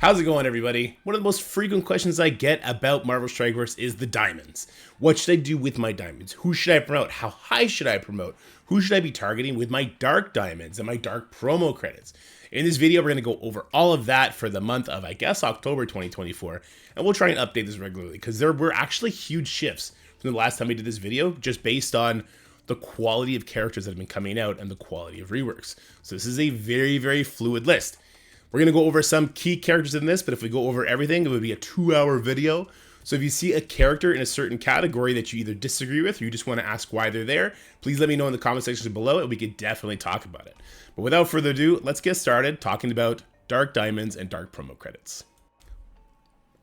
How's it going, everybody? One of the most frequent questions I get about Marvel Strike Force is the diamonds. What should I do with my diamonds? Who should I promote? How high should I promote? Who should I be targeting with my dark diamonds and my dark promo credits? In this video, we're going to go over all of that for the month of, I guess, October 2024, and we'll try and update this regularly because there were actually huge shifts from the last time we did this video, just based on the quality of characters that have been coming out and the quality of reworks. So this is a very, very fluid list. We're going to go over some key characters in this, but if we go over everything, it would be a 2-hour video. So if you see a character in a certain category that you either disagree with or you just want to ask why they're there, please let me know in the comment section below and we could definitely talk about it. But without further ado, let's get started talking about dark diamonds and dark promo credits.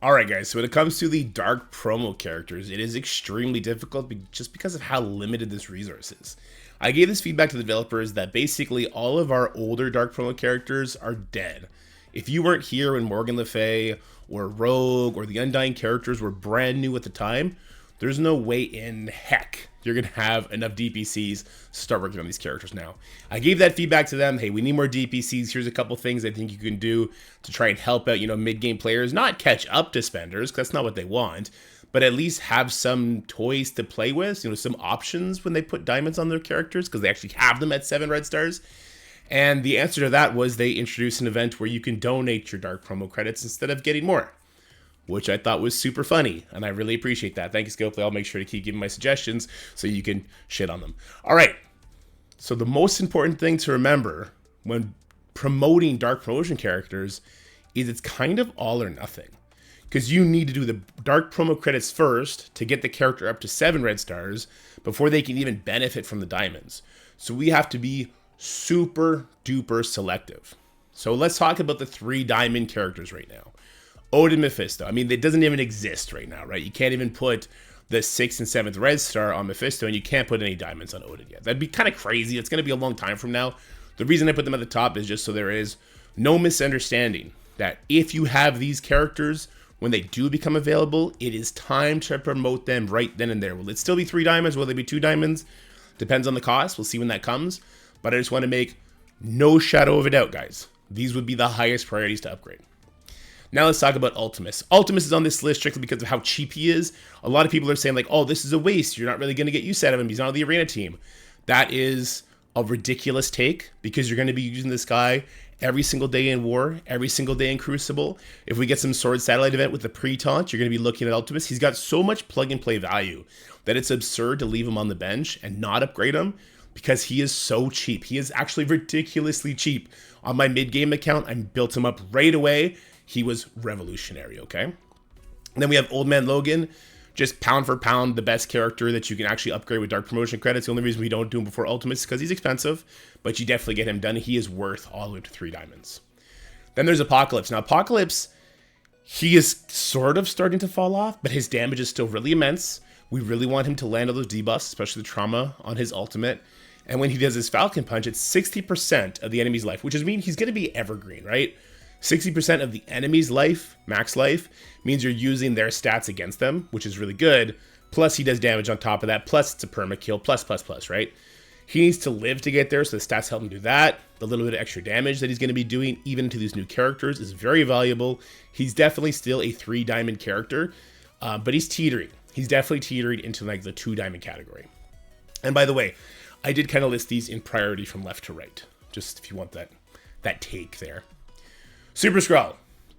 Alright guys, so when it comes to the dark promo characters, it is extremely difficult just because of how limited this resource is. I gave this feedback to the developers that basically all of our older dark promo characters are dead. If you weren't here when Morgan Le Fay or Rogue or the Undying characters were brand new at the time, there's no way in heck you're going to have enough DPCs to start working on these characters now. I gave that feedback to them. Hey, we need more DPCs. Here's a couple things I think you can do to try and help out, mid-game players, not catch up to spenders, because that's not what they want, but at least have some toys to play with, some options when they put diamonds on their characters, because they actually have them at 7 red stars. And the answer to that was they introduced an event where you can donate your dark promo credits instead of getting more, which I thought was super funny, and I really appreciate that. Thank you, Scopely. I'll make sure to keep giving my suggestions so you can shit on them. All right, so the most important thing to remember when promoting dark promotion characters is it's kind of all or nothing, because you need to do the dark promo credits first to get the character up to 7 red stars before they can even benefit from the diamonds. So we have to be super duper selective. So let's talk about the 3 diamond characters right now. Odin Mephisto. I mean, it doesn't even exist right now, right? You can't even put the 6th and 7th red star on Mephisto, and you can't put any diamonds on Odin yet. That'd be kind of crazy. It's going to be a long time from now. The reason I put them at the top is just so there is no misunderstanding that if you have these characters, when they do become available, it is time to promote them right then and there. Will it still be 3 diamonds? Will they be 2 diamonds? Depends on the cost. We'll see when that comes. But I just want to make no shadow of a doubt, guys. These would be the highest priorities to upgrade. Now let's talk about Ultimus. Ultimus is on this list strictly because of how cheap he is. A lot of people are saying like, oh, this is a waste. You're not really going to get use out of him. He's not on the arena team. That is a ridiculous take because you're going to be using this guy every single day in War, every single day in Crucible. If we get some Sword Satellite event with the pre-taunt, you're going to be looking at Ultimus. He's got so much plug-and-play value that it's absurd to leave him on the bench and not upgrade him because he is so cheap. He is actually ridiculously cheap. On my mid-game account, I built him up right away. He was revolutionary, okay? And then we have Old Man Logan, just pound for pound, the best character that you can actually upgrade with dark promotion credits. The only reason we don't do him before Ultimates is because he's expensive, but you definitely get him done. He is worth all the way to 3 diamonds. Then there's Apocalypse. Now, Apocalypse, he is sort of starting to fall off, but his damage is still really immense. We really want him to land all those debuffs, especially the trauma on his ultimate. And when he does his Falcon Punch, it's 60% of the enemy's life, which is mean he's going to be evergreen, right? 60% of the enemy's life, max life, means you're using their stats against them, which is really good. Plus, he does damage on top of that. Plus, it's a perma kill. Plus, right? He needs to live to get there, so the stats help him do that. The little bit of extra damage that he's going to be doing, even to these new characters, is very valuable. He's definitely still a 3 diamond character, but he's teetering. He's definitely teetering into like the 2 diamond category. And by the way, I did kind of list these in priority from left to right, just if you want that take there. Super Skrull.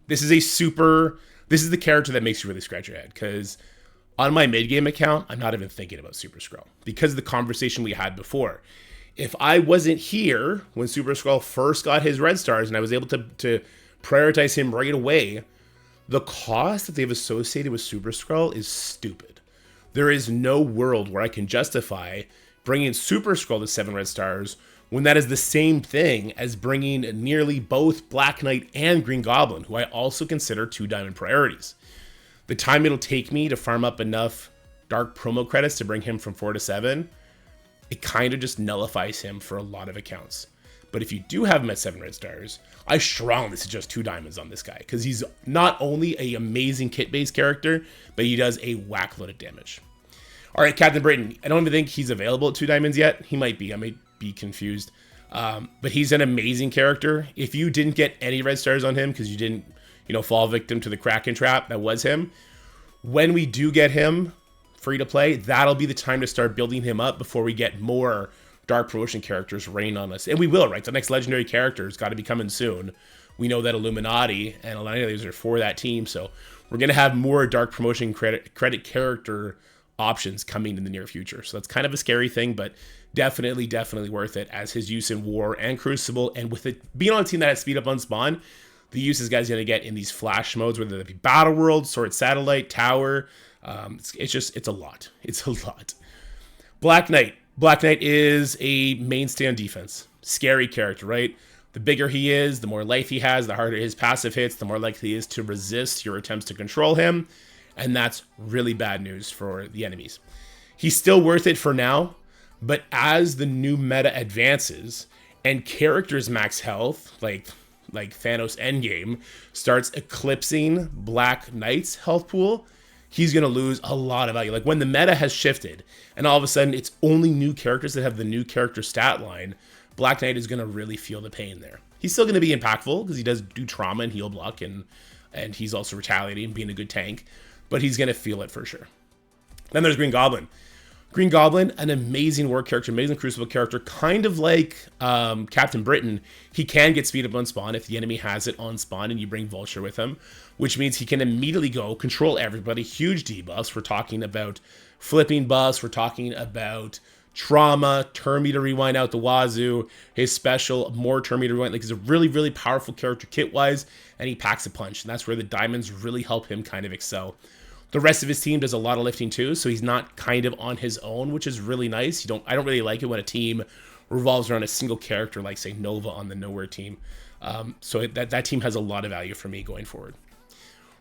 This is the character that makes you really scratch your head, because on my mid-game account, I'm not even thinking about Super Skrull because of the conversation we had before. If I wasn't here when Super Skrull first got his red stars and I was able to prioritize him right away, the cost that they've associated with Super Skrull is stupid. There is no world where I can justify bringing Super Skrull to 7 red stars when that is the same thing as bringing nearly both Black Knight and Green Goblin, who I also consider 2 diamond priorities. The time it'll take me to farm up enough dark promo credits to bring him from 4 to 7, it kind of just nullifies him for a lot of accounts. But if you do have him at 7 red stars, I strongly suggest 2 diamonds on this guy, because he's not only an amazing kit-based character, but he does a whack load of damage. All right, Captain Britain. I don't even think he's available at 2 diamonds yet. He might be. I might be confused. But he's an amazing character. If you didn't get any red stars on him because you didn't fall victim to the Kraken trap that was him. When we do get him free to play, that'll be the time to start building him up before we get more Dark Promotion characters rain on us. And we will, right? The next legendary character has got to be coming soon. We know that Illuminati and Alliance are for that team, so we're going to have more Dark Promotion credit character options coming in the near future. So that's kind of a scary thing, but definitely worth it as his use in War and Crucible. And with it being on a team that has speed up on spawn, the use this guy's going to get in these flash modes, whether that be Battle World, Sword Satellite, Tower. It's a lot. It's a lot. Black Knight. Black Knight is a mainstay on defense. Scary character, right? The bigger he is, the more life he has, the harder his passive hits, the more likely he is to resist your attempts to control him. And that's really bad news for the enemies. He's still worth it for now, but as the new meta advances and characters max health, like Thanos Endgame, starts eclipsing Black Knight's health pool, he's going to lose a lot of value. Like when the meta has shifted and all of a sudden it's only new characters that have the new character stat line, Black Knight is going to really feel the pain there. He's still going to be impactful because he does do trauma and heal block and he's also retaliating and being a good tank, but he's going to feel it for sure. Then there's Green Goblin. Green Goblin, an amazing war character, amazing Crucible character, kind of like Captain Britain. He can get speed up on spawn if the enemy has it on spawn and you bring Vulture with him, which means he can immediately go control everybody. Huge debuffs. We're talking about flipping buffs. We're talking about trauma, turn meter rewind out the wazoo, his special, more turn meter rewind. Like he's a really powerful character kit-wise, and he packs a punch. And that's where the diamonds really help him kind of excel. The rest of his team does a lot of lifting too, so he's not kind of on his own, which is really nice. I don't really like it when a team revolves around a single character, like say Nova on the Nowhere team. So that team has a lot of value for me going forward.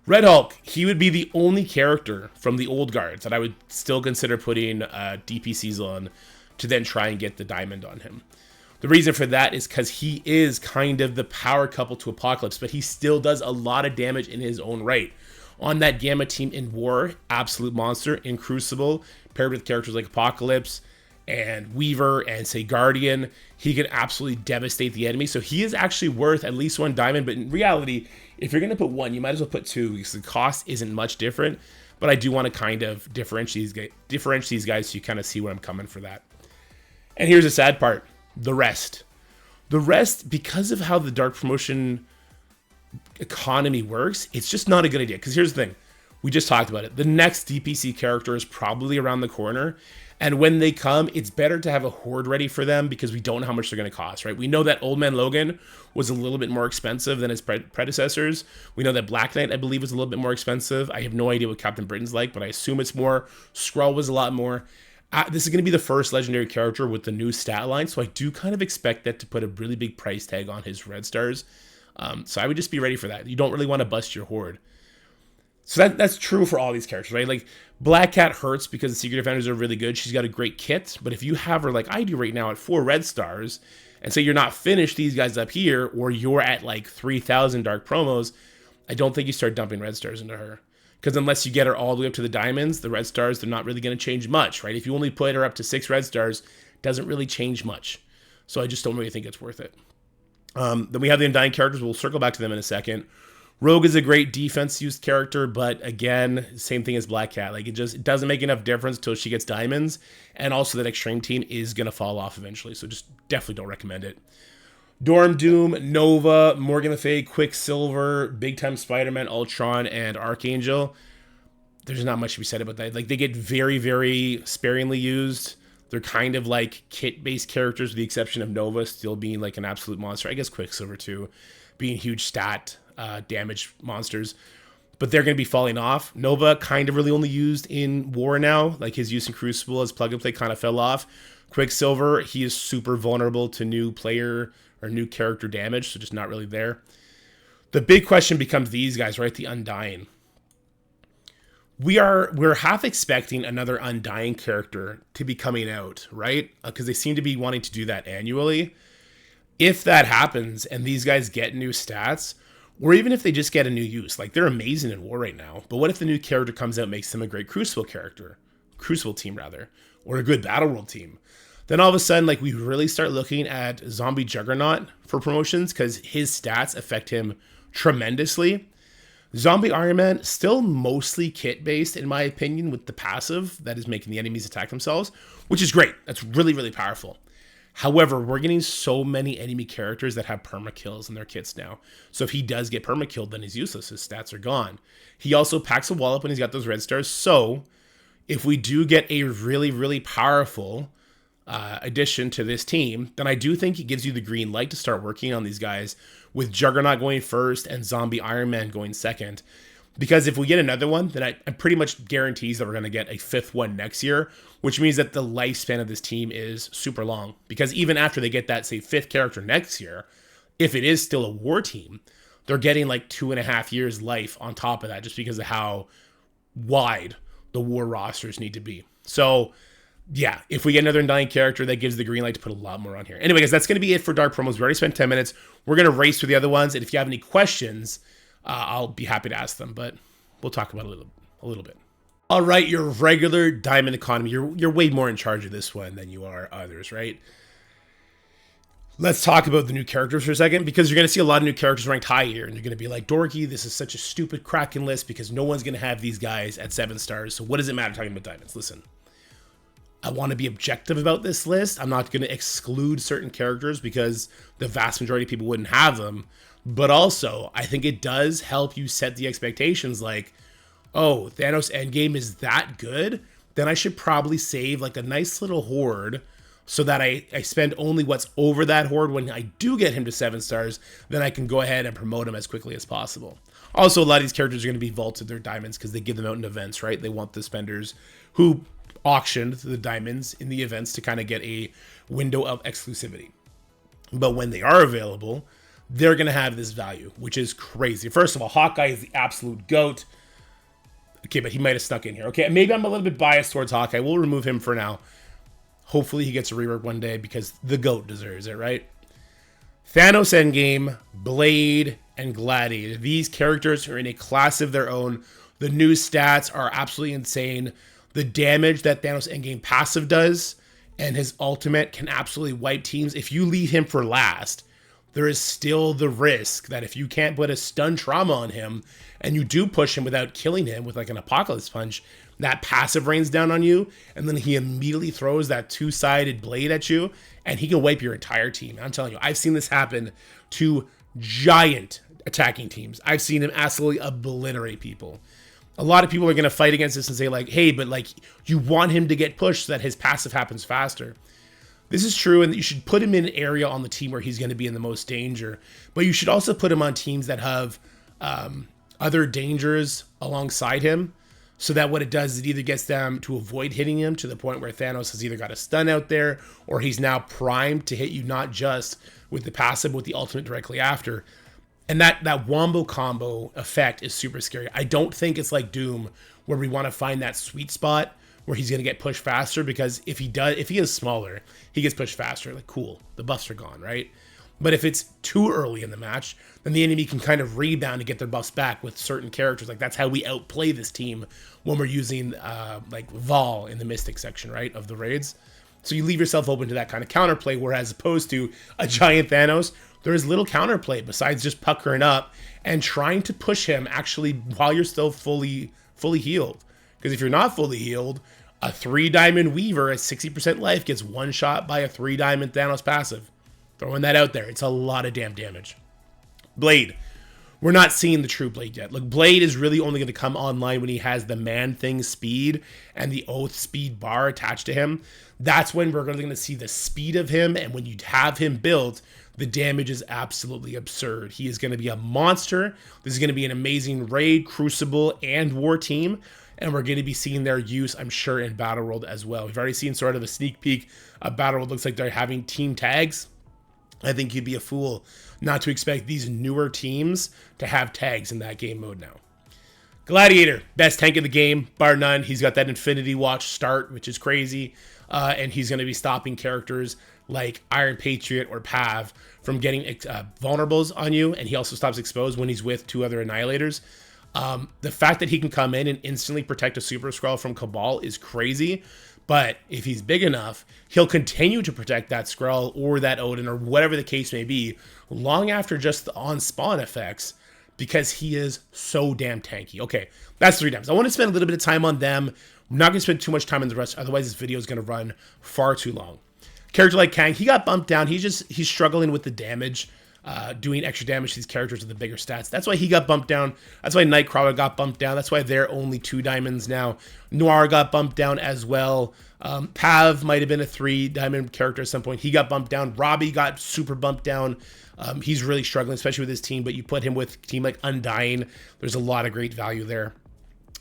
Red Hulk, he would be the only character from the old guards that I would still consider putting DPCs on to then try and get the diamond on him. The reason for that is because he is kind of the power couple to Apocalypse, but he still does a lot of damage in his own right. On that Gamma team in War, absolute monster. In Crucible, paired with characters like Apocalypse and Weaver and say Guardian, he can absolutely devastate the enemy. So he is actually worth at least one diamond, but in reality, if you're going to put one, you might as well put two because the cost isn't much different. But I do want to kind of differentiate these guys so you kind of see where I'm coming for that. And here's the sad part. The rest. The rest, because of how the Dark Promotion economy works, it's just not a good idea. Because here's the thing. We just talked about it. The next DPC character is probably around the corner. And when they come, it's better to have a horde ready for them because we don't know how much they're going to cost, right? We know that Old Man Logan was a little bit more expensive than his predecessors. We know that Black Knight, I believe, was a little bit more expensive. I have no idea what Captain Britain's like, but I assume it's more. Skrull was a lot more. This is going to be the first legendary character with the new stat line, so I do kind of expect that to put a really big price tag on his red stars. So I would just be ready for that. You don't really want to bust your horde. So that's true for all these characters, right? Like, Black Cat hurts because the Secret Defenders are really good. She's got a great kit, but if you have her like I do right now at 4 red stars, and say you're not finished these guys up here, or you're at like 3,000 dark promos, I don't think you start dumping red stars into her. Because unless you get her all the way up to the diamonds, the red stars, they're not really going to change much, right? If you only put her up to 6 red stars, it doesn't really change much. So I just don't really think it's worth it. Then we have the Undying characters. We'll circle back to them in a second. Rogue is a great defense-used character, but again, same thing as Black Cat. Like, it doesn't make enough difference until she gets diamonds, and also that Extreme team is going to fall off eventually, so just definitely don't recommend it. Dorm Doom, Nova, Morgan Le Fay, Quicksilver, Big Time Spider-Man, Ultron, and Archangel. There's not much to be said about that. Like, they get very, very sparingly used. They're kind of like kit-based characters, with the exception of Nova still being like an absolute monster. I guess Quicksilver too, being huge stat damage monsters. But they're going to be falling off. Nova kind of really only used in War now. Like his use in Crucible as plug and play kind of fell off. Quicksilver, he is super vulnerable to new player or new character damage, so just not really there. The big question becomes these guys, right? The Undying. We're half expecting another Undying character to be coming out, right? Because they seem to be wanting to do that annually. If that happens and these guys get new stats, or even if they just get a new use, like they're amazing in War right now, but what if the new character comes out and makes them a great Crucible team rather, or a good Battle World team? Then all of a sudden, like we really start looking at Zombie Juggernaut for promotions because his stats affect him tremendously. Zombie Iron Man, still mostly kit based, in my opinion, with the passive that is making the enemies attack themselves, which is great. That's really, really powerful. However, we're getting so many enemy characters that have perma kills in their kits now. So if he does get perma killed, then he's useless. His stats are gone. He also packs a wall up when he's got those red stars. So if we do get a really, really powerful addition to this team, then I do think it gives you the green light to start working on these guys, with Juggernaut going first and Zombie Iron Man going second. Because if we get another one, then I pretty much guarantees that we're going to get a fifth one next year, which means that the lifespan of this team is super long. Because even after they get that, say, fifth character next year, if it is still a war team, they're getting like 2.5 years life on top of that, just because of how wide the war rosters need to be. So yeah, if we get another Undying character, that gives the green light to put a lot more on here. Anyway, guys, that's going to be it for Dark Promos. We already spent 10 minutes. We're going to race through the other ones. And if you have any questions, I'll be happy to ask them. But we'll talk about it a little bit. All right, your regular Diamond economy. You're way more in charge of this one than you are others, right? Let's talk about the new characters for a second, because you're going to see a lot of new characters ranked high here. And you're going to be like, Dorky, this is such a stupid Kraken list because no one's going to have these guys at 7 stars. So what does it matter talking about diamonds? Listen. I want to be objective about this list. I'm not going to exclude certain characters because the vast majority of people wouldn't have them. But also, I think it does help you set the expectations like, oh, Thanos Endgame is that good? Then I should probably save like a nice little horde so that I spend only what's over that horde when I do get him to 7 stars. Then I can go ahead and promote him as quickly as possible. Also, a lot of these characters are going to be vaulted their diamonds because they give them out in events, right? They want the spenders who auctioned the diamonds in the events to kind of get a window of exclusivity. But when they are available, they're going to have this value, which is crazy. First of all, Hawkeye is the absolute GOAT. Okay, but he might have stuck in here. Okay, maybe I'm a little bit biased towards Hawkeye. We'll remove him for now. Hopefully he gets a rework one day because the GOAT deserves it, right? Thanos Endgame, Blade, and Gladiator. These characters are in a class of their own. The new stats are absolutely insane. The damage that Thanos Endgame passive does and his ultimate can absolutely wipe teams. If you leave him for last, there is still the risk that if you can't put a stun trauma on him and you do push him without killing him with like an apocalypse punch, that passive rains down on you and then he immediately throws that 2-sided blade at you and he can wipe your entire team. I'm telling you, I've seen this happen to giant attacking teams. I've seen him absolutely obliterate people. A lot of people are going to fight against this and say like, hey, but like you want him to get pushed so that his passive happens faster. This is true, and you should put him in an area on the team where he's going to be in the most danger. But you should also put him on teams that have other dangers alongside him, so that what it does is it either gets them to avoid hitting him to the point where Thanos has either got a stun out there, or he's now primed to hit you not just with the passive, but with the ultimate directly after. And that wombo combo effect is super scary. I don't think it's like Doom where we want to find that sweet spot where he's going to get pushed faster, because if he is smaller, he gets pushed faster. Like, cool, the buffs are gone, right? But if it's too early in the match, then the enemy can kind of rebound and get their buffs back with certain characters. Like, that's how we outplay this team when we're using like Vol in the Mystic section, right, of the raids. So you leave yourself open to that kind of counterplay, whereas opposed to a giant Thanos, there is little counterplay besides just puckering up and trying to push him actually while you're still fully healed. Because if you're not fully healed, a 3-diamond Weaver at 60% life gets one shot by a 3-diamond Thanos passive. Throwing that out there. It's a lot of damn damage. Blade. We're not seeing the true Blade yet. Look, Blade is really only going to come online when he has the Man-Thing speed and the Oath speed bar attached to him. That's when we're really going to see the speed of him, and when you have him built, the damage is absolutely absurd. He is going to be a monster. This is going to be an amazing raid, crucible, and war team, and we're going to be seeing their use, I'm sure, in Battle World as well. We've already seen sort of a sneak peek of Battle World. Looks like they're having team tags. I think you'd be a fool not to expect these newer teams to have tags in that game mode now. Gladiator, best tank in the game, bar none. He's got that Infinity Watch start, which is crazy, and he's going to be stopping characters like Iron Patriot or Pav from getting vulnerables on you, and he also stops exposed when he's with 2 other Annihilators. The fact that he can come in and instantly protect a Super Skrull from Cabal is crazy, but if he's big enough, he'll continue to protect that Skrull or that Odin or whatever the case may be long after just the on-spawn effects, because he is so damn tanky. Okay, that's 3 diamonds. I want to spend a little bit of time on them. I'm not going to spend too much time on the rest, otherwise this video is going to run far too long. Character like Kang, he got bumped down. He's struggling with the damage, doing extra damage to these characters with the bigger stats. That's why he got bumped down. That's why Nightcrawler got bumped down. That's why they're only 2 diamonds now. Noir got bumped down as well. Pav might have been a 3 diamond character at some point. He got bumped down. Robbie got super bumped down. He's really struggling, especially with his team, but you put him with a team like Undying. There's a lot of great value there.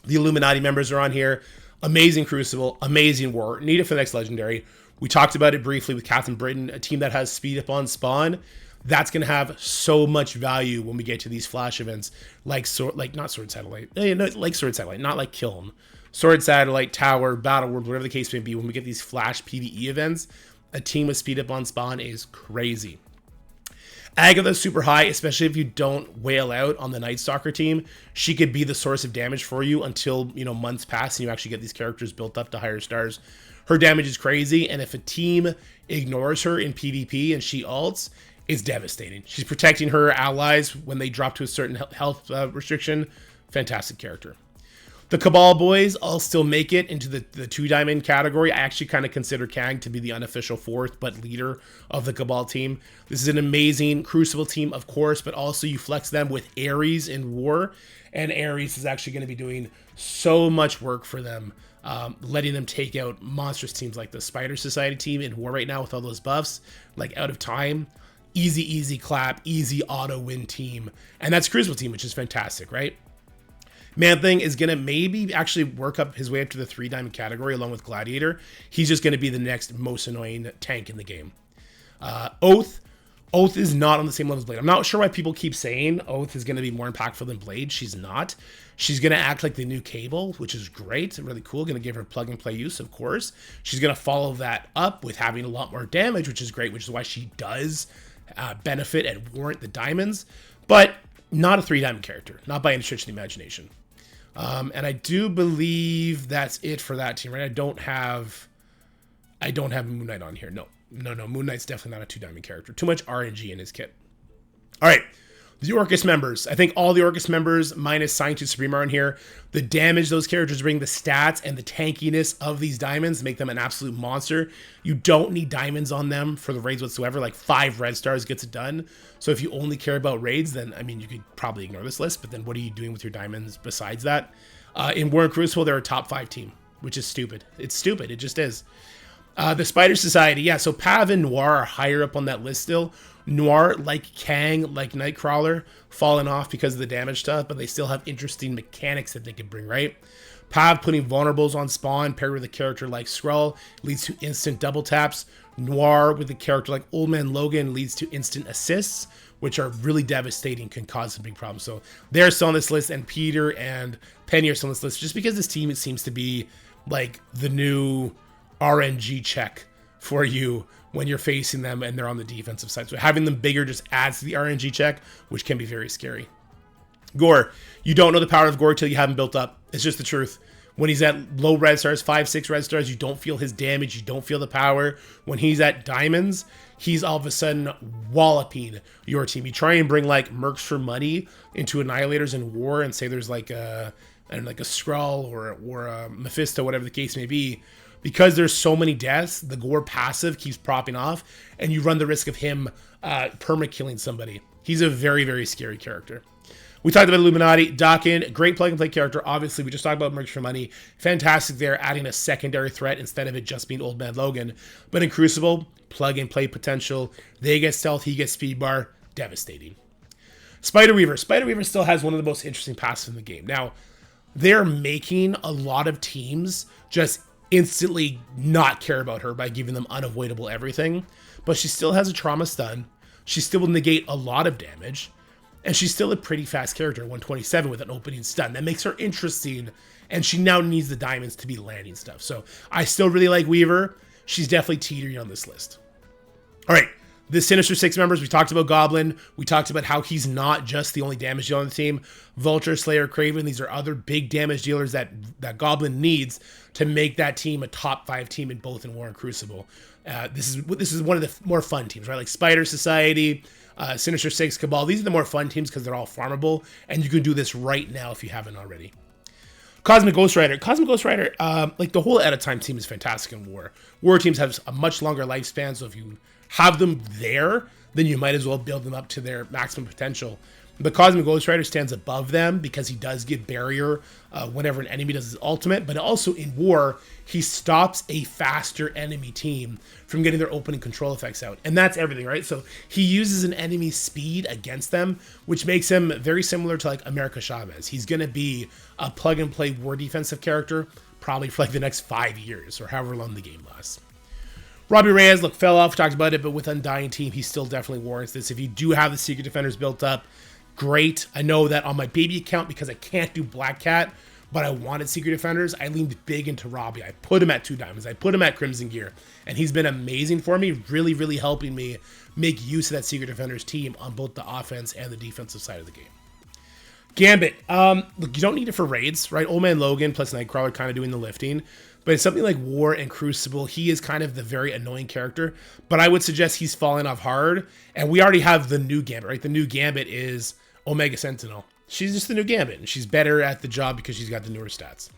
The Illuminati members are on here. Amazing Crucible, amazing War. Need it for the next Legendary. We talked about it briefly with Captain Britain, a team that has speed up on spawn. That's going to have so much value when we get to these flash events, like not Sword Satellite, like Sword Satellite, not like Kiln. Sword Satellite, Tower, Battle World, whatever the case may be. When we get these flash PvE events, a team with speed up on spawn is crazy. Agatha's super high, especially if you don't wail out on the Night Stalker team. She could be the source of damage for you until, months pass and you actually get these characters built up to higher stars. Her damage is crazy, and if a team ignores her in PvP and she ults, it's devastating. She's protecting her allies when they drop to a certain health restriction. Fantastic character. The Cabal boys all still make it into the 2 diamond category. I actually kind of consider Kang to be the unofficial 4th, but leader of the Cabal team. This is an amazing Crucible team, of course, but also you flex them with Ares in War, and Ares is actually going to be doing so much work for them, letting them take out monstrous teams like the Spider Society team in War right now with all those buffs, like Out of Time. Easy clap, easy auto win team. And that's Crucible team, which is fantastic, right? Man-Thing is going to maybe actually work up his way up to the 3 diamond category along with Gladiator. He's just going to be the next most annoying tank in the game. Oath is not on the same level as Blade. I'm not sure why people keep saying Oath is going to be more impactful than Blade. She's not. She's going to act like the new Cable, which is great, really cool. Going to give her plug-and-play use, of course. She's going to follow that up with having a lot more damage, which is great, which is why she does benefit and warrant the diamonds. But not a 3 diamond character, not by any stretch of the imagination. And I do believe that's it for that team, right? I don't have Moon Knight on here. No. Moon Knight's definitely not a 2 diamond character. Too much RNG in his kit. All right. The Orcus members. I think all the Orcus members minus Scientist Supreme are in here. The damage those characters bring, the stats, and the tankiness of these diamonds make them an absolute monster. You don't need diamonds on them for the raids whatsoever. Like 5 red stars gets it done. So if you only care about raids, then, you could probably ignore this list. But then what are you doing with your diamonds besides that? In War and Crucible, they're a top 5 team, which is stupid. It's stupid. It just is. The Spider Society. Yeah, so Pav and Noir are higher up on that list still. Noir, like Kang, like Nightcrawler, fallen off because of the damage stuff, but they still have interesting mechanics that they can bring, right? Pav putting vulnerables on spawn paired with a character like Skrull leads to instant double taps. Noir with a character like Old Man Logan leads to instant assists, which are really devastating, can cause some big problems. So they're still on this list, and Peter and Penny are still on this list, just because this team, it seems to be like the new RNG check for you when you're facing them and they're on the defensive side. So having them bigger just adds to the RNG check, which can be very scary. Gore, you don't know the power of Gore till you have him built up. It's just the truth. When he's at low red stars, 5, 6 red stars, you don't feel his damage. You don't feel the power. When he's at diamonds, he's all of a sudden walloping your team. You try and bring like Mercs for money into Annihilators in War and say there's like a Skrull or a Mephisto, whatever the case may be. Because there's so many deaths, the Gore passive keeps popping off, and you run the risk of him perma-killing somebody. He's a very, very scary character. We talked about Illuminati. Dawkins, great plug-and-play character. Obviously, we just talked about Mercs for Money. Fantastic there, adding a secondary threat instead of it just being Old Man Logan. But in Crucible, plug-and-play potential. They get stealth, he gets speed bar. Devastating. Spider Weaver. Spider Weaver still has one of the most interesting passives in the game. Now, they're making a lot of teams just instantly not care about her by giving them unavoidable everything, but she still has a trauma stun. She still will negate a lot of damage, and she's still a pretty fast character, 127 with an opening stun. That makes her interesting, and she now needs the diamonds to be landing stuff. So I still really like Weaver. She's definitely teetering on this list. All right, the Sinister Six members, we talked about Goblin. We talked about how he's not just the only damage dealer on the team. Vulture, Slayer, Kraven, these are other big damage dealers that Goblin needs to make that team a top 5 team in both in War and Crucible. This is one of the more fun teams, right? Like Spider Society, Sinister Six, Cabal. These are the more fun teams because they're all farmable, and you can do this right now if you haven't already. Cosmic Ghost Rider. Cosmic Ghost Rider, like the whole at-a-time team is fantastic in War. War teams have a much longer lifespan, so if you have them there, then you might as well build them up to their maximum potential. But Cosmic Ghost Rider stands above them because he does get barrier whenever an enemy does his ultimate, but also in War, he stops a faster enemy team from getting their opening control effects out. And that's everything, right? So he uses an enemy's speed against them, which makes him very similar to like America Chavez. He's going to be a plug-and-play War defensive character probably for like the next 5 years or however long the game lasts. Robbie Reyes, look, fell off, talked about it, but with Undying Team, he still definitely warrants this. If you do have the Secret Defenders built up, great. I know that on my baby account, because I can't do Black Cat, but I wanted Secret Defenders, I leaned big into Robbie. I put him at 2 diamonds. I put him at Crimson Gear, and he's been amazing for me, really, really helping me make use of that Secret Defenders team on both the offense and the defensive side of the game. Gambit. Look, you don't need it for raids, right? Old Man Logan plus Nightcrawler kind of doing the lifting. But it's something like War and Crucible, he is kind of the very annoying character. But I would suggest he's falling off hard. And we already have the new Gambit, right? The new Gambit is Omega Sentinel. She's just the new Gambit. And she's better at the job because she's got the newer stats.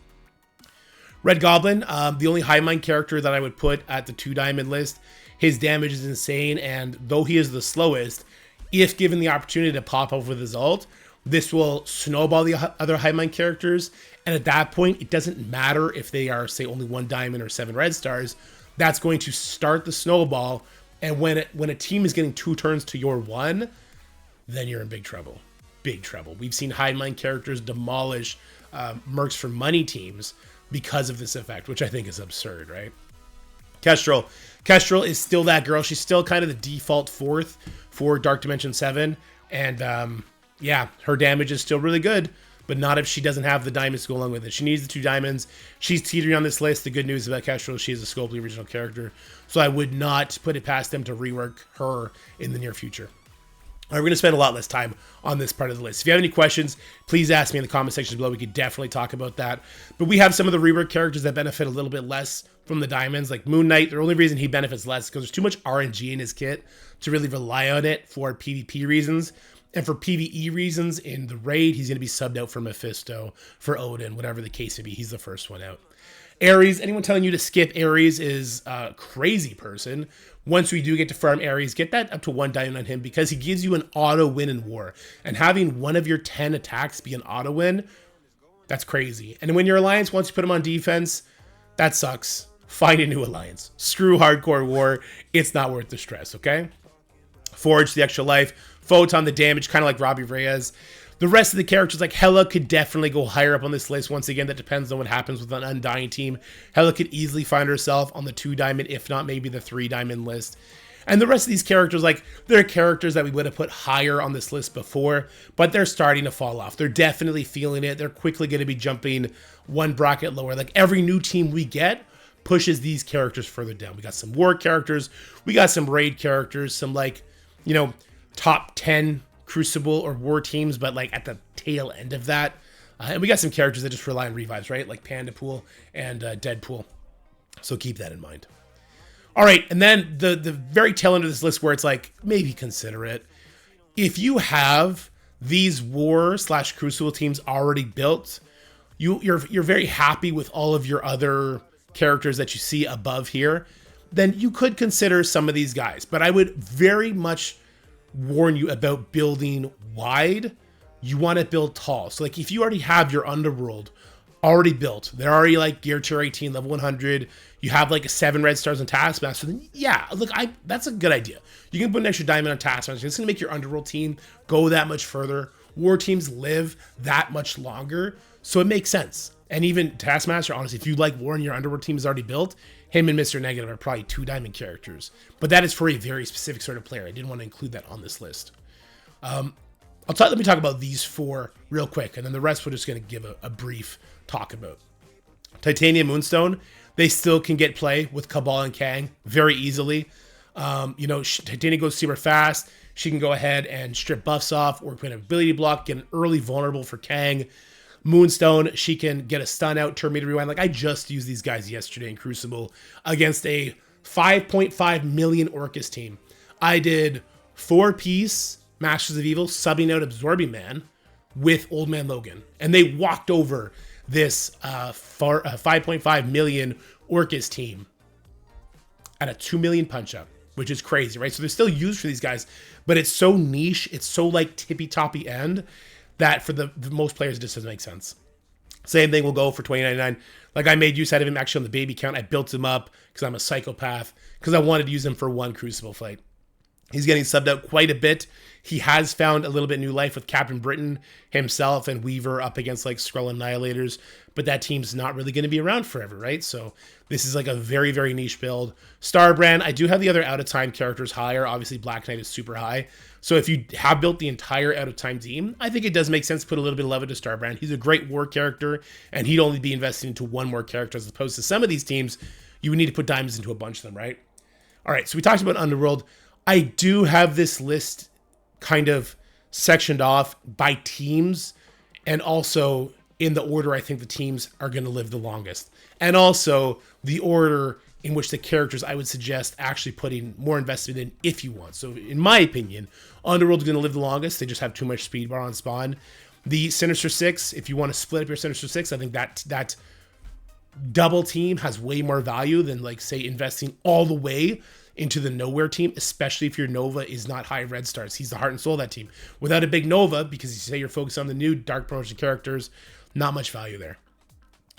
Red Goblin, the only high mind character that I would put at the 2 diamond list. His damage is insane. And though he is the slowest, if given the opportunity to pop up with his ult, this will snowball the other high mind characters. And at that point, it doesn't matter if they are, say, only 1 diamond or 7 red stars. That's going to start the snowball. And when a team is getting 2 turns to your 1, then you're in big trouble. Big trouble. We've seen high mind characters demolish Mercs for Money teams because of this effect, which I think is absurd, right? Kestrel. Kestrel is still that girl. She's still kind of the default 4th for Dark Dimension 7. And yeah, her damage is still really good, but not if she doesn't have the diamonds to go along with it. She needs the 2 diamonds. She's teetering on this list. The good news about Kestrel, she is a Scopely original character, so I would not put it past them to rework her in the near future. All right, we're going to spend a lot less time on this part of the list. If you have any questions, please ask me in the comment section below. We could definitely talk about that. But we have some of the rework characters that benefit a little bit less from the diamonds, like Moon Knight. The only reason he benefits less is because there's too much RNG in his kit to really rely on it for PvP reasons. And for PvE reasons, in the raid, he's going to be subbed out for Mephisto, for Odin, whatever the case may be. He's the first one out. Ares, anyone telling you to skip Ares is a crazy person. Once we do get to farm Ares, get that up to 1 diamond on him because he gives you an auto win in War. And having 1 of your 10 attacks be an auto win, that's crazy. And when your alliance wants to put him on defense, that sucks. Find a new alliance. Screw hardcore War. It's not worth the stress, okay? Forge, the extra life. Photon, the damage, kind of like Robbie Reyes. The rest of the characters, like Hela, could definitely go higher up on this list. Once again, that depends on what happens with an Undying Team. Hela could easily find herself on the 2 diamond, if not maybe the 3 diamond list. And the rest of these characters, like, they're characters that we would have put higher on this list before, but they're starting to fall off. They're definitely feeling it. They're quickly going to be jumping 1 bracket lower. Like, every new team we get pushes these characters further down. We got some War characters. We got some Raid characters. Some, like, you know, top 10 Crucible or War teams, but like at the tail end of that. And we got some characters that just rely on revives, right? Like Pandapool and Deadpool. So keep that in mind. All right, and then the very tail end of this list where it's like, maybe consider it. If you have these War/Crucible teams already built, you're very happy with all of your other characters that you see above here, then you could consider some of these guys. But I would very much warn you about building wide. You want to build tall. So like if you already have your Underworld already built, they're already like geared to 18, level 100, you have like 7 red stars on Taskmaster, then yeah, look, that's a good idea. You can put an extra diamond on Taskmaster. It's going to make your Underworld team go that much further. War teams live that much longer, so it makes sense. And even Taskmaster, honestly, if you like War and your Underworld team is already built, him and Mr. Negative are probably 2 diamond characters. But that is for a very specific sort of player. I didn't want to include that on this list. Let me talk about these 4 real quick, and then the rest we're just going to give a brief talk about. Titanium Moonstone, they still can get play with Cabal and Kang very easily. Titanium goes super fast. She can go ahead and strip buffs off or put an ability block, get an early vulnerable for Kang. Moonstone, she can get a stun out, turn me to rewind. Like, I just used these guys yesterday in Crucible against a 5.5 million Orcus team. I did 4-piece Masters of Evil subbing out Absorbing Man with Old Man Logan. And they walked over this 5.5 million Orcus team at a 2 million punch up, which is crazy, right? So they're still used for these guys, but it's so niche, it's so like tippy-toppy end that for the most players, it just doesn't make sense. Same thing will go for $20.99. Like I made use out of him actually on the baby count. I built him up because I'm a psychopath, because I wanted to use him for one Crucible fight. He's getting subbed out quite a bit. He has found a little bit new life with Captain Britain himself and Weaver up against like Skrull Annihilators, but that team's not really going to be around forever, right? So this is like a very, very niche build. Starbrand, I do have the other out-of-time characters higher. Obviously, Black Knight is super high. So if you have built the entire out-of-time team, I think it does make sense to put a little bit of love into Starbrand. He's a great war character, and he'd only be investing into one more character as opposed to some of these teams, you would need to put diamonds into a bunch of them, right? All right, so we talked about Underworld. I do have this list kind of sectioned off by teams and also in the order I think the teams are going to live the longest. And also the order in which the characters I would suggest actually putting more investment in if you want. So in my opinion, Underworld's going to live the longest. They just have too much speed bar on spawn. The Sinister Six, if you want to split up your Sinister Six, I think that double team has way more value than like say investing all the way into the Nowhere team, especially if your Nova is not high red stars. He's the heart and soul of that team. Without a big Nova, because you say you're focused on the new Dark Promotion characters, not much value there.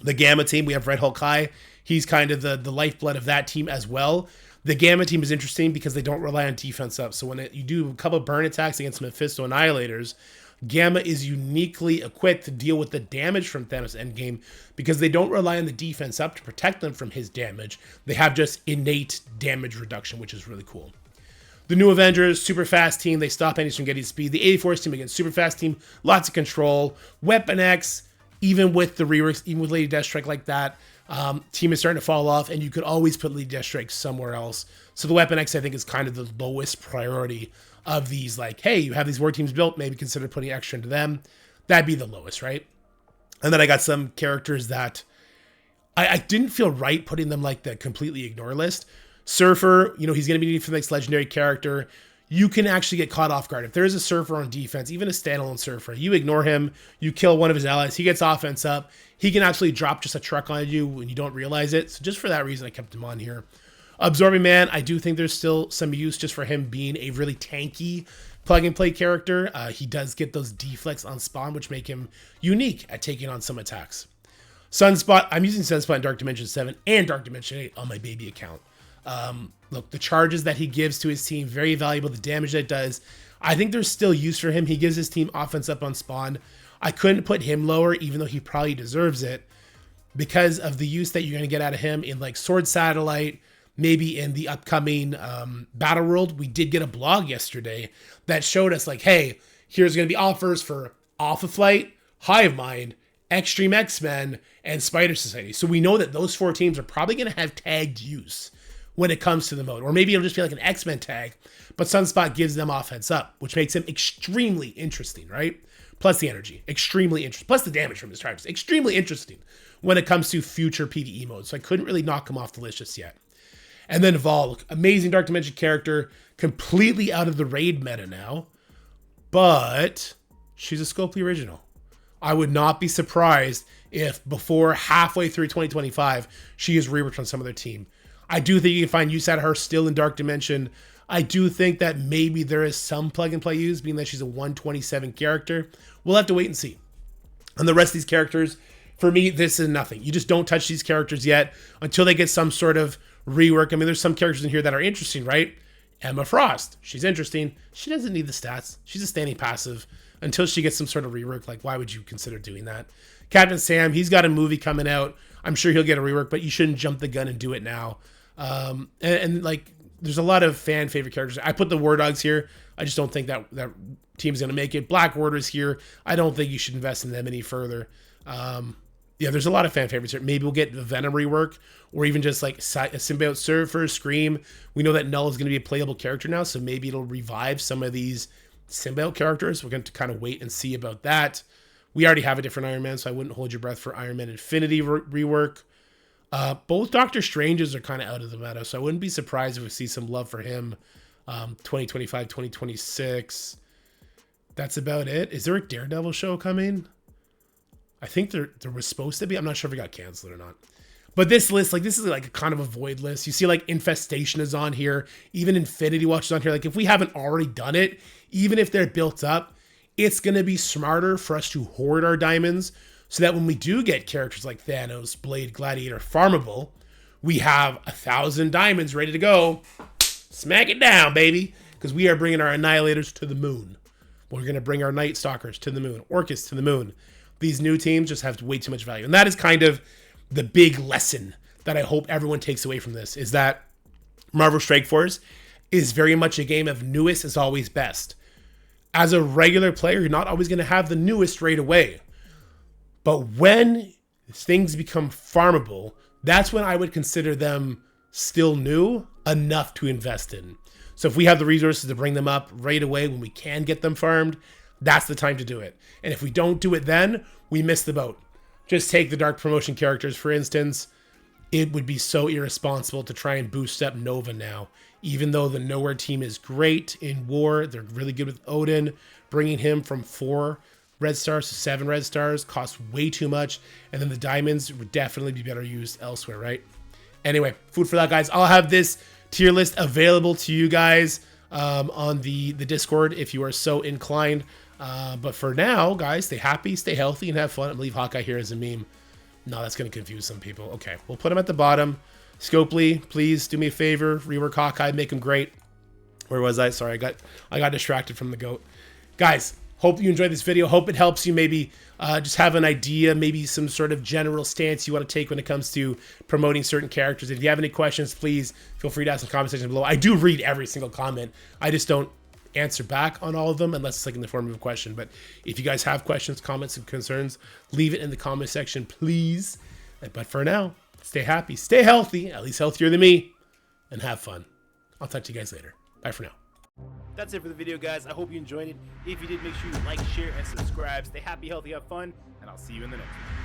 The Gamma team, we have Red Hulk High. He's kind of the lifeblood of that team as well. The Gamma team is interesting because they don't rely on defense up. So when you do a couple of burn attacks against Mephisto Annihilators, Gamma is uniquely equipped to deal with the damage from Thanos Endgame because they don't rely on the defense up to protect them from his damage. They have just innate damage reduction, which is really cool. The New Avengers, super fast team. They stop enemies from getting speed. The 84's team, again, super fast team. Lots of control. Weapon X, even with the reworks, even with Lady Deathstrike like that, team is starting to fall off, and you could always put Lady Deathstrike somewhere else. So the Weapon X, I think, is kind of the lowest priority of these, like, hey, you have these war teams built, maybe consider putting extra into them. That'd be the lowest, right? And then I got some characters that I didn't feel right putting them like the completely ignore list. Surfer, he's going to be needed for the next legendary character. You can actually get caught off guard. If there is a Surfer on defense, even a standalone Surfer, you ignore him, you kill one of his allies, he gets offense up, he can actually drop just a truck on you when you don't realize it. So just for that reason, I kept him on here. Absorbing Man, I do think there's still some use just for him being a really tanky plug-and-play character. He does get those deflects on spawn, which make him unique at taking on some attacks. Sunspot, I'm using Sunspot in Dark Dimension 7 and Dark Dimension 8 on my baby account. Look, the charges that he gives to his team, very valuable. The damage that it does, I think there's still use for him. He gives his team offense up on spawn. I couldn't put him lower, even though he probably deserves it, because of the use that you're going to get out of him in like Sword Satellite, maybe in the upcoming Battle World. We did get a blog yesterday that showed us like, hey, here's going to be offers for Alpha Flight, Hive Mind, Extreme X-Men, and Spider Society. So we know that those 4 teams are probably going to have tagged use when it comes to the mode. Or maybe it'll just be like an X-Men tag, but Sunspot gives them offense up, which makes him extremely interesting, right? Plus the energy, extremely interesting. Plus the damage from his charges, extremely interesting when it comes to future PvE modes. So I couldn't really knock him off the list just yet. And then Vol, amazing Dark Dimension character, completely out of the raid meta now, but she's a Scopely original. I would not be surprised if before halfway through 2025, she is reworked on some other team. I do think you can find use out of her still in Dark Dimension. I do think that maybe there is some plug and play use, being that she's a 127 character. We'll have to wait and see. And the rest of these characters, for me, this is nothing. You just don't touch these characters yet until they get some sort of rework. I mean, there's some characters in here that are interesting, right? Emma Frost, she's interesting. She doesn't need the stats. She's a standing passive until she gets some sort of rework. Like, why would you consider doing that? Captain Sam, he's got a movie coming out. I'm sure he'll get a rework, but you shouldn't jump the gun and do it now. And like, there's a lot of fan favorite characters. I put the War Dogs here. I just don't think that team's going to make it. Black Order's here. I don't think you should invest in them any further. Yeah, there's a lot of fan favorites here. Maybe we'll get the Venom rework, or even just like a Symbiote Surfer, Scream. We know that Null is going to be a playable character now, so maybe it'll revive some of these Symbiote characters. We're going to kind of wait and see about that. We already have a different Iron Man, so I wouldn't hold your breath for Iron Man Infinity rework. Both Doctor Stranges are kind of out of the meta, so I wouldn't be surprised if we see some love for him 2025, 2026. That's about it. Is there a Daredevil show coming? I think there was supposed to be. I'm not sure if it got canceled or not. But this list, like, this is like a kind of a void list. You see, like, Infestation is on here. Even Infinity Watch is on here. Like, if we haven't already done it, even if they're built up, it's going to be smarter for us to hoard our diamonds so that when we do get characters like Thanos, Blade, Gladiator farmable, we have 1,000 diamonds ready to go. Smack it down, baby. Because we are bringing our Annihilators to the moon. We're going to bring our Night Stalkers to the moon. Orcus to the moon. These new teams just have way too much value. And that is kind of the big lesson that I hope everyone takes away from this, is that Marvel Strike Force is very much a game of newest is always best. As a regular player, you're not always going to have the newest right away. But when things become farmable, that's when I would consider them still new enough to invest in. So if we have the resources to bring them up right away when we can get them farmed, that's the time to do it. And if we don't do it then, we miss the boat. Just take the Dark Promotion characters, for instance. It would be so irresponsible to try and boost up Nova now. Even though the Nowhere team is great in War, they're really good with Odin. Bringing him from 4 red stars to 7 red stars costs way too much. And then the diamonds would definitely be better used elsewhere, right? Anyway, food for that, guys. I'll have this tier list available to you guys on the Discord if you are so inclined. But for now, guys, stay happy, stay healthy, and have fun. I'm gonna leave Hawkeye here as a meme. No, that's going to confuse some people. Okay, we'll put him at the bottom. Scopely, please do me a favor. Rework Hawkeye, make him great. Where was I? Sorry, I got distracted from the goat. Guys, hope you enjoyed this video. Hope it helps you maybe just have an idea, maybe some sort of general stance you want to take when it comes to promoting certain characters. If you have any questions, please feel free to ask in the comment section below. I do read every single comment. I just don't answer back on all of them unless it's like in the form of a question. But if you guys have questions, comments, and concerns, leave it in the comment section, please. But for now, stay happy, stay healthy, at least healthier than me, and have fun. I'll talk to you guys later. Bye for now. That's it for the video, guys. I hope you enjoyed it. If you did, make sure you like, share, and subscribe. Stay happy, healthy, have fun, and I'll see you in the next one.